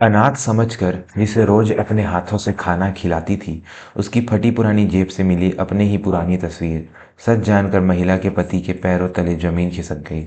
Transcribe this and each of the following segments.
अनाथ समझकर जिसे रोज अपने हाथों से खाना खिलाती थी, उसकी फटी पुरानी जेब से मिली अपने ही पुरानी तस्वीर सच जानकर महिला के पति के पैरों तले जमीन खिसक गई।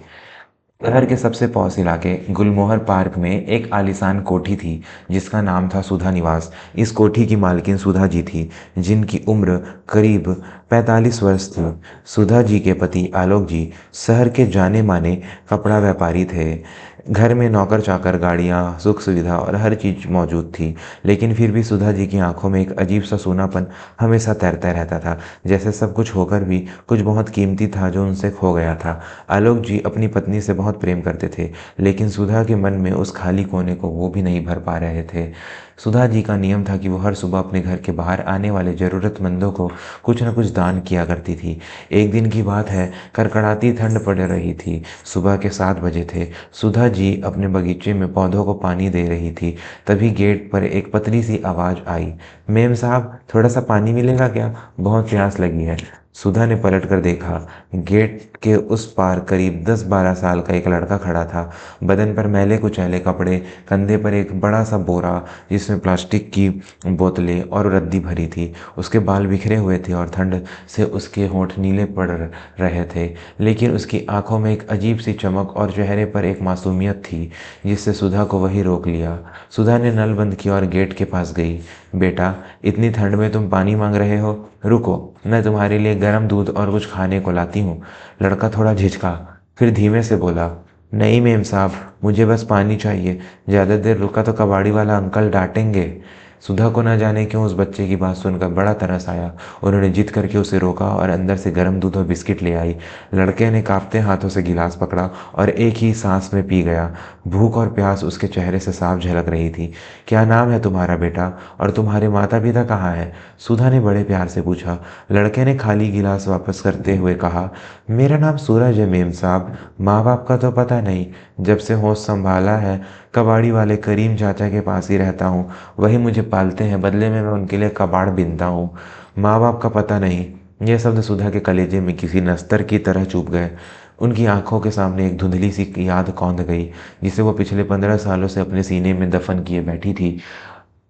शहर के सबसे पौष इलाके गुलमोहर पार्क में एक आलीशान कोठी थी जिसका नाम था सुधा निवास। इस कोठी की मालकिन सुधा जी थी, जिनकी उम्र करीब 45 वर्ष थी। सुधा जी के पति आलोक जी शहर के जाने माने कपड़ा व्यापारी थे। घर में नौकर चाकर, गाड़ियाँ, सुख सुविधा और हर चीज़ मौजूद थी, लेकिन फिर भी सुधा जी की आंखों में एक अजीब सा सूनापन हमेशा तैरता रहता था, जैसे सब कुछ होकर भी कुछ बहुत कीमती था जो उनसे खो गया था। आलोक जी अपनी पत्नी से बहुत प्रेम करते थे, लेकिन सुधा के मन में उस खाली कोने को वो भी नहीं भर पा रहे थे। सुधा जी का नियम था कि वो हर सुबह अपने घर के बाहर आने वाले ज़रूरतमंदों को कुछ न कुछ दान किया करती थी। एक दिन की बात है, कड़कड़ाती ठंड पड़ रही थी। सुबह के 7 बजे थे। सुधा जी अपने बगीचे में पौधों को पानी दे रही थी। तभी गेट पर एक पतली सी आवाज़ आई, मेम साहब, थोड़ा सा पानी मिलेगा क्या? बहुत प्यास लगी है। सुधा ने पलट कर देखा। गेट के उस पार करीब 10-12 साल का एक लड़का खड़ा था। बदन पर मैले कुचैले कपड़े, कंधे पर एक बड़ा सा बोरा जिसमें प्लास्टिक की बोतलें और रद्दी भरी थी। उसके बाल बिखरे हुए थे और ठंड से उसके होंठ नीले पड़ रहे थे, लेकिन उसकी आंखों में एक अजीब सी चमक और चेहरे पर एक मासूमियत थी जिससे सुधा को वही रोक लिया। सुधा ने नल बंद किया और गेट के पास गई। बेटा, इतनी ठंड में तुम पानी मांग रहे हो? रुको, मैं तुम्हारे लिए गर्म दूध और कुछ खाने को लाती हूँ। लड़का थोड़ा झिझका, फिर धीमे से बोला, नहीं मेम साहब, मुझे बस पानी चाहिए। ज़्यादा देर रुका तो कबाड़ी वाला अंकल डांटेंगे। सुधा को न जाने क्यों उस बच्चे की बात सुनकर बड़ा तरस आया। उन्होंने जिद करके उसे रोका और अंदर से गर्म दूध और बिस्किट ले आई। लड़के ने कांपते हाथों से गिलास पकड़ा और एक ही सांस में पी गया। भूख और प्यास उसके चेहरे से साफ झलक रही थी। क्या नाम है तुम्हारा बेटा, और तुम्हारे माता पिता कहाँ हैं? सुधा ने बड़े प्यार से पूछा। लड़के ने खाली गिलास वापस करते हुए कहा, मेरा नाम सूरज है मेम साहब। माँ बाप का तो पता नहीं, जब से होश संभाला है कबाड़ी वाले करीम चाचा के पास ही रहता हूँ। वही मुझे पालते हैं, बदले में मैं उनके लिए कबाड़ बीनता हूँ। माँ बाप का पता नहीं। यह शब्द सुधा के कलेजे में किसी नस्तर की तरह चुभ गए। उनकी आंखों के सामने एक धुंधली सी याद कौंध गई, जिसे वो पिछले 15 सालों से अपने सीने में दफन किए बैठी थी।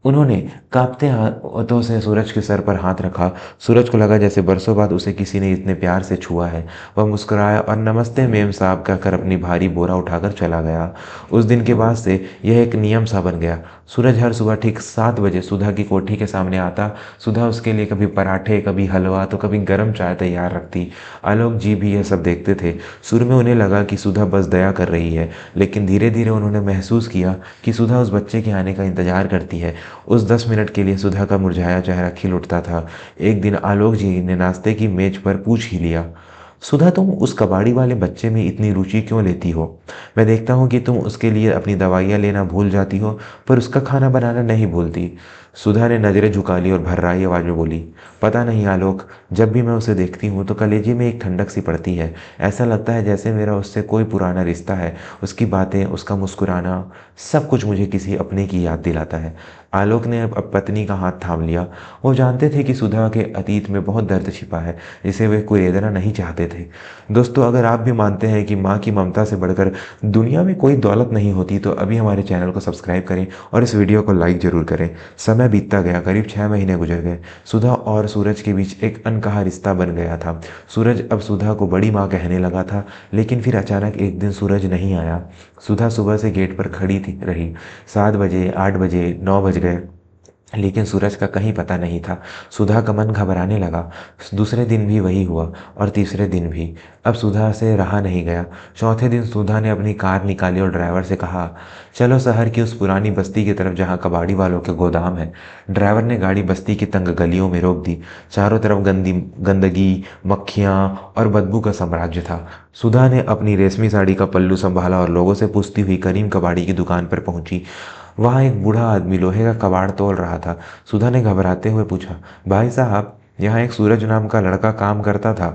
उन्होंने कांपते हाथों से सूरज के सर पर हाथ रखा। सूरज को लगा जैसे बरसों बाद उसे किसी ने इतने प्यार से छुआ है। वह मुस्कुराया और नमस्ते मेम साहब कहकर अपनी भारी बोरा उठाकर चला गया। उस दिन के बाद से यह एक नियम सा बन गया। सूरज हर सुबह ठीक 7 बजे सुधा की कोठी के सामने आता। सुधा उसके लिए कभी पराठे, कभी हलवा, तो कभी गर्म चाय तैयार रखती। आलोक जी भी यह सब देखते थे। शुरू में उन्हें लगा कि सुधा बस दया कर रही है, लेकिन धीरे धीरे उन्होंने महसूस किया कि सुधा उस बच्चे के आने का इंतजार करती है। उस 10 मिनट के लिए सुधा का मुरझाया चेहरा खिल उठता था। एक दिन आलोक जी ने नाश्ते की मेज पर पूछ ही लिया, सुधा, तुम उस कबाड़ी वाले बच्चे में इतनी रुचि क्यों लेती हो? मैं देखता हूँ कि तुम उसके लिए अपनी दवाइयाँ लेना भूल जाती हो, पर उसका खाना बनाना नहीं भूलती। सुधा ने नज़रें झुका ली और भर्राई आवाज़ में बोली, पता नहीं आलोक, जब भी मैं उसे देखती हूँ तो कलेजे में एक ठंडक सी पड़ती है। ऐसा लगता है जैसे मेरा उससे कोई पुराना रिश्ता है। उसकी बातें, उसका मुस्कुराना, सब कुछ मुझे किसी अपने की याद दिलाता है। आलोक ने अब पत्नी का हाथ थाम लिया। वो जानते थे कि सुधा के अतीत में बहुत दर्द छिपा है, जिसे वे कुरेदना नहीं चाहते थे। दोस्तों, अगर आप भी मानते हैं कि माँ की ममता से बढ़कर दुनिया में कोई दौलत नहीं होती, तो अभी हमारे चैनल को सब्सक्राइब करें और इस वीडियो को लाइक ज़रूर करें। समय बीतता गया, करीब 6 महीने गुजर गए। सुधा और सूरज के बीच एक अनकहा रिश्ता बन गया था। सूरज अब सुधा को बड़ी माँ कहने लगा था, लेकिन फिर अचानक एक दिन सूरज नहीं आया। सुधा सुबह से गेट पर खड़ी थी रही। 7 बजे, 8 बजे, 9 बज गए, लेकिन सूरज का कहीं पता नहीं था। सुधा का मन घबराने लगा। दूसरे दिन भी वही हुआ और तीसरे दिन भी। अब सुधा से रहा नहीं गया। चौथे दिन सुधा ने अपनी कार निकाली और ड्राइवर से कहा, चलो शहर की उस पुरानी बस्ती की तरफ जहाँ कबाड़ी वालों के गोदाम है। ड्राइवर ने गाड़ी बस्ती की तंग गलियों में रोक दी। चारों तरफ गंदगी, मक्खियाँ और बदबू का साम्राज्य था। सुधा ने अपनी रेशमी साड़ी का पल्लू संभाला और लोगों से पूछती हुई करीम कबाड़ी की दुकान पर पहुंची। वहाँ एक बूढ़ा आदमी लोहे का कबाड़ तोल रहा था। सुधा ने घबराते हुए पूछा, भाई साहब, यहाँ एक सूरज नाम का लड़का काम करता था।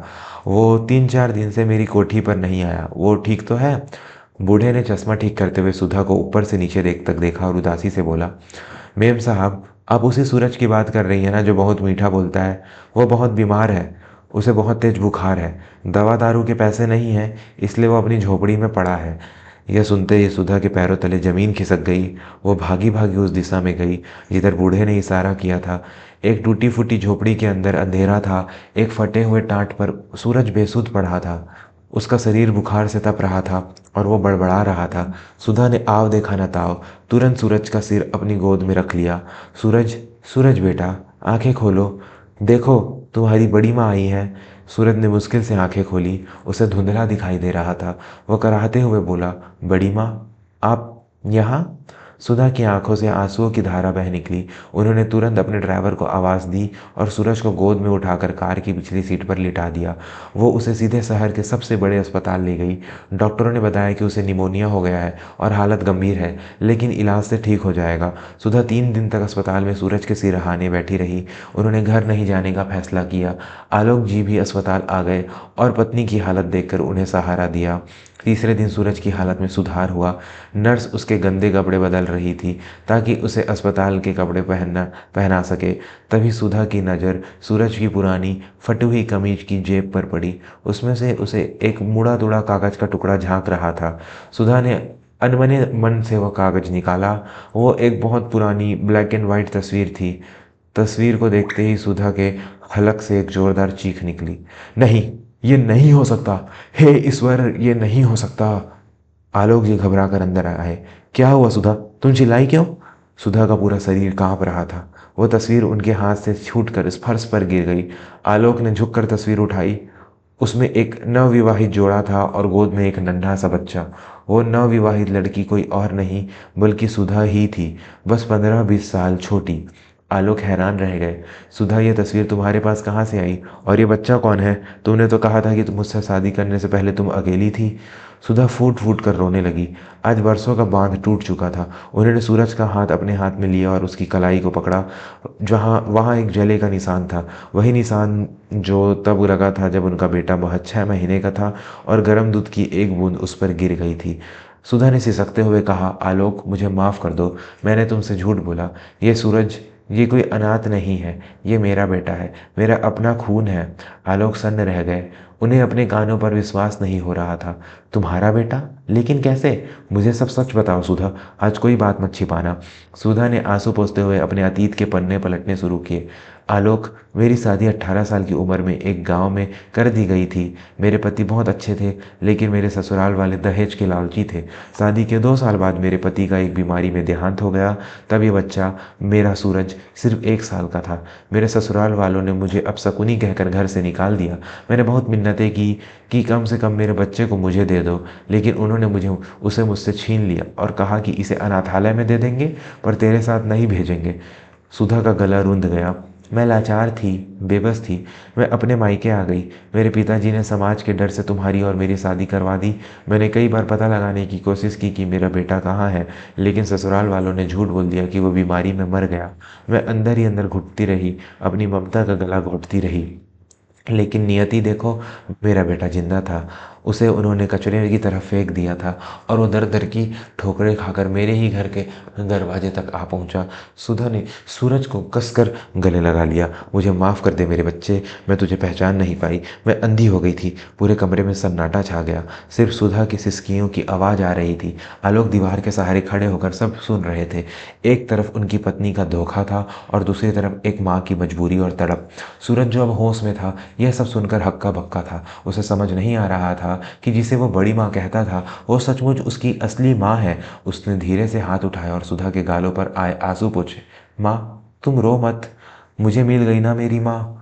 वो 3-4 दिन से मेरी कोठी पर नहीं आया। वो ठीक तो है? बूढ़े ने चश्मा ठीक करते हुए सुधा को ऊपर से नीचे तक देखा और उदासी से बोला, मेम साहब, आप उसी सूरज की बात कर रही हैं ना, जो बहुत मीठा बोलता है? वो बहुत बीमार है। उसे बहुत तेज बुखार है। दवा दारू के पैसे नहीं हैं, इसलिए वो अपनी झोपड़ी में पड़ा है। यह सुनते ही सुधा के पैरों तले जमीन खिसक गई। वो भागी भागी उस दिशा में गई जिधर बूढ़े ने इशारा किया था। एक टूटी फूटी झोपड़ी के अंदर अंधेरा था। एक फटे हुए टाट पर सूरज बेसुध पड़ा था। उसका शरीर बुखार से तप रहा था और वो बड़बड़ा रहा था। सुधा ने आव देखा न ताव, तुरंत सूरज का सिर अपनी गोद में रख लिया। सूरज, सूरज बेटा, आंखें खोलो, देखो तुम्हारी बड़ी माँ आई है। सूरज ने मुश्किल से आंखें खोली। उसे धुंधला दिखाई दे रहा था। वह कराहते हुए बोला, बड़ी माँ, आप यहाँ? सुधा की आंखों से आंसुओं की धारा बह निकली। उन्होंने तुरंत अपने ड्राइवर को आवाज़ दी और सूरज को गोद में उठाकर कार की पिछली सीट पर लिटा दिया। वो उसे सीधे शहर के सबसे बड़े अस्पताल ले गई। डॉक्टरों ने बताया कि उसे निमोनिया हो गया है और हालत गंभीर है, लेकिन इलाज से ठीक हो जाएगा। सुधा 3 दिन तक अस्पताल में सूरज के सिरहाने बैठी रही। उन्होंने घर नहीं जाने का फैसला किया। आलोक जी भी अस्पताल आ गए और पत्नी की हालत देखकर उन्हें सहारा दिया। तीसरे दिन सूरज की हालत में सुधार हुआ। नर्स उसके गंदे कपड़े बदल रही थी ताकि उसे अस्पताल के कपड़े पहना सके। तभी सुधा की नज़र सूरज की पुरानी फटी हुई कमीज की जेब पर पड़ी। उसमें से उसे एक मुड़ा तुड़ा कागज का टुकड़ा झांक रहा था। सुधा ने अनबने मन से वह कागज निकाला। वो एक बहुत पुरानी ब्लैक एंड वाइट तस्वीर थी। तस्वीर को देखते ही सुधा के हलक से एक जोरदार चीख निकली। नहीं, ये नहीं हो सकता। हे ईश्वर, ये नहीं हो सकता। आलोक जी घबरा कर अंदर आए। क्या हुआ सुधा, तुम चिल्लाई क्यों? सुधा का पूरा शरीर कांप रहा था। वो तस्वीर उनके हाथ से छूटकर स्पर्श पर गिर गई। आलोक ने झुककर तस्वीर उठाई। उसमें एक नवविवाहित जोड़ा था और गोद में एक नन्हा सा बच्चा। वो नवविवाहित लड़की कोई और नहीं बल्कि सुधा ही थी, बस 15-20 साल छोटी। आलोक हैरान रह गए। सुधा, ये तस्वीर तुम्हारे पास कहाँ से आई? और ये बच्चा कौन है? तुमने तो कहा था कि तुम मुझसे शादी करने से पहले तुम अकेली थी। सुधा फूट फूट कर रोने लगी। आज बरसों का बांध टूट चुका था। उन्होंने सूरज का हाथ अपने हाथ में लिया और उसकी कलाई को पकड़ा। जहाँ वहाँ एक जले का निशान था, वही निशान जो तब लगा था जब उनका बेटा महज 6 महीने का था और गर्म दूध की एक बूंद उस पर गिर गई थी। सुधा ने सिसकते हुए कहा, आलोक, मुझे माफ़ कर दो, मैंने तुमसे झूठ बोला। ये सूरज, ये कोई अनाथ नहीं है, ये मेरा बेटा है, मेरा अपना खून है। आलोक सन्न रह गए। उन्हें अपने कानों पर विश्वास नहीं हो रहा था। तुम्हारा बेटा? लेकिन कैसे? मुझे सब सच बताओ सुधा, आज कोई बात मत छिपाना। सुधा ने आंसू पोंछते हुए अपने अतीत के पन्ने पलटने शुरू किए। आलोक, मेरी शादी 18 साल की उम्र में एक गांव में कर दी गई थी। मेरे पति बहुत अच्छे थे, लेकिन मेरे ससुराल वाले दहेज के लालची थे। शादी के 2 साल बाद मेरे पति का एक बीमारी में देहांत हो गया। तब ये बच्चा, मेरा सूरज, सिर्फ 1 साल का था। मेरे ससुराल वालों ने मुझे अपशकुनी कहकर घर से निकाल दिया। मैंने बहुत मिन्नतें की कि कम से कम मेरे बच्चे को मुझे दे दो, लेकिन उन्होंने उसे मुझसे छीन लिया और कहा कि इसे अनाथालय में दे देंगे, पर तेरे साथ नहीं भेजेंगे। सुधा का गला रुंध गया। मैं लाचार थी, बेबस थी। मैं अपने मायके आ गई। मेरे पिताजी ने समाज के डर से तुम्हारी और मेरी शादी करवा दी। मैंने कई बार पता लगाने की कोशिश की कि मेरा बेटा कहाँ है, लेकिन ससुराल वालों ने झूठ बोल दिया कि वो बीमारी में मर गया। मैं अंदर ही अंदर घुटती रही, अपनी ममता का गला घोंटती रही। लेकिन नियति देखो, मेरा बेटा जिंदा था। उसे उन्होंने कचरे की तरफ फेंक दिया था और वो दर दर की ठोकरें खाकर मेरे ही घर के दरवाजे तक आ पहुंचा। सुधा ने सूरज को कसकर गले लगा लिया। मुझे माफ़ कर दे मेरे बच्चे, मैं तुझे पहचान नहीं पाई। मैं अंधी हो गई थी। पूरे कमरे में सन्नाटा छा गया। सिर्फ सुधा की सिसकियों की आवाज़ आ रही थी। आलोक दीवार के सहारे खड़े होकर सब सुन रहे थे। एक तरफ उनकी पत्नी का धोखा था और दूसरी तरफ एक माँ की मजबूरी और तड़प। सूरज, जो अब होश में था, यह सब सुनकर हक्का बक्का था। उसे समझ नहीं आ रहा था कि जिसे वो बड़ी माँ कहता था वो सचमुच उसकी असली माँ है। उसने धीरे से हाथ उठाया और सुधा के गालों पर आए आंसू पोंछे। माँ, तुम रो मत, मुझे मिल गई ना मेरी माँ।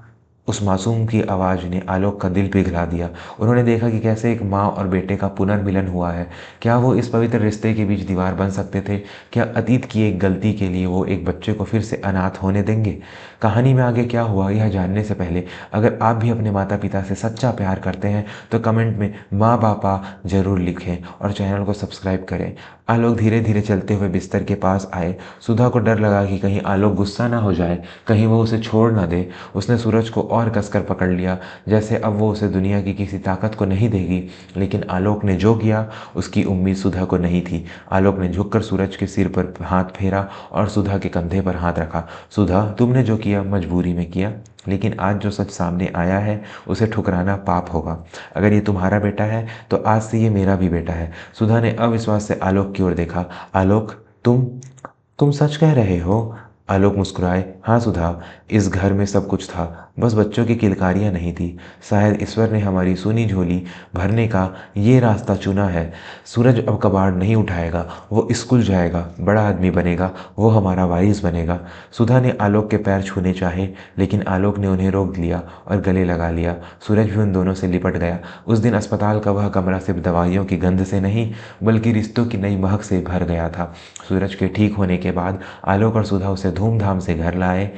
उस मासूम की आवाज़ ने आलोक का दिल पिघला दिया। उन्होंने देखा कि कैसे एक माँ और बेटे का पुनर्मिलन हुआ है। क्या वो इस पवित्र रिश्ते के बीच दीवार बन सकते थे? क्या अतीत की एक गलती के लिए वो एक बच्चे को फिर से अनाथ होने देंगे? कहानी में आगे क्या हुआ, यह जानने से पहले अगर आप भी अपने माता पिता से सच्चा प्यार करते हैं तो कमेंट में माँ बापा ज़रूर लिखें और चैनल को सब्सक्राइब करें। आलोक धीरे धीरे चलते हुए बिस्तर के पास आए। सुधा को डर लगा कि कहीं आलोक गुस्सा ना हो जाए, कहीं वो उसे छोड़ ना दे। उसने सूरज को और कसकर पकड़ लिया, जैसे अब वो उसे दुनिया की किसी ताकत को नहीं देगी। लेकिन आलोक ने जो किया उसकी उम्मीद सुधा को नहीं थी। आलोक ने झुककर सूरज के सिर पर हाथ फेरा और सुधा के कंधे पर हाथ रखा। सुधा, तुमने जो किया मजबूरी में किया, लेकिन आज जो सच सामने आया है उसे ठुकराना पाप होगा। अगर ये तुम्हारा बेटा है तो आज से ये मेरा भी बेटा है। सुधा ने अविश्वास से आलोक की ओर देखा। आलोक, तुम सच कह रहे हो? आलोक मुस्कुराए। हाँ सुधा, इस घर में सब कुछ था, बस बच्चों की किलकारियां नहीं थी। शायद ईश्वर ने हमारी सूनी झोली भरने का ये रास्ता चुना है। सूरज अब कबाड़ नहीं उठाएगा, वो स्कूल जाएगा, बड़ा आदमी बनेगा, वो हमारा वारिस बनेगा। सुधा ने आलोक के पैर छूने चाहे, लेकिन आलोक ने उन्हें रोक लिया और गले लगा लिया। सूरज भी उन दोनों से लिपट गया। उस दिन अस्पताल का वह कमरा सिर्फ दवाइयों की गंध से नहीं, बल्कि रिश्तों की नई महक से भर गया था। सूरज के ठीक होने के बाद आलोक और सुधा उसे धूमधाम से घर लाए।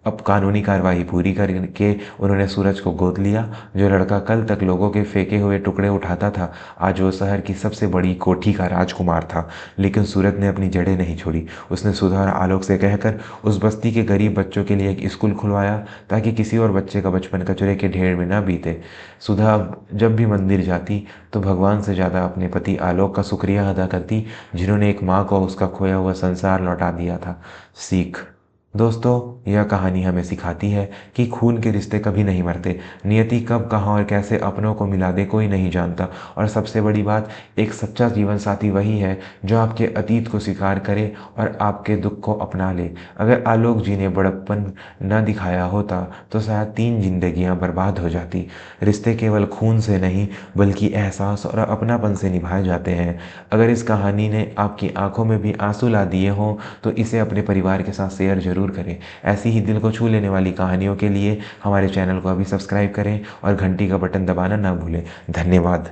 अब कानूनी कार्रवाई पूरी करके उन्होंने सूरज को गोद लिया। जो लड़का कल तक लोगों के फेंके हुए टुकड़े उठाता था, आज वो शहर की सबसे बड़ी कोठी का राजकुमार था। लेकिन सूरज ने अपनी जड़ें नहीं छोड़ी। उसने सुधा और आलोक से कहकर उस बस्ती के गरीब बच्चों के लिए एक स्कूल खुलवाया, ताकि किसी और बच्चे का बचपन कचरे के ढेर में न बीते। सुधा जब भी मंदिर जाती तो भगवान से ज़्यादा अपने पति आलोक का शुक्रिया अदा करती, जिन्होंने एक माँ को उसका खोया हुआ संसार लौटा दिया था। सीख। दोस्तों, यह कहानी हमें सिखाती है कि खून के रिश्ते कभी नहीं मरते। नियति कब, कहाँ और कैसे अपनों को मिला दे कोई नहीं जानता। और सबसे बड़ी बात, एक सच्चा जीवन साथी वही है जो आपके अतीत को स्वीकार करे और आपके दुख को अपना ले। अगर आलोक जी ने बड़प्पन न दिखाया होता तो शायद 3 जिंदगियां बर्बाद हो जाती। रिश्ते केवल खून से नहीं, बल्कि एहसास और अपनापन से निभाए जाते हैं। अगर इस कहानी ने आपकी आंखों में भी आंसू ला दिए हों तो इसे अपने परिवार के साथ शेयर जरूर करें। ऐसी ही दिल को छू लेने वाली कहानियों के लिए हमारे चैनल को अभी सब्सक्राइब करें और घंटी का बटन दबाना ना भूलें। धन्यवाद।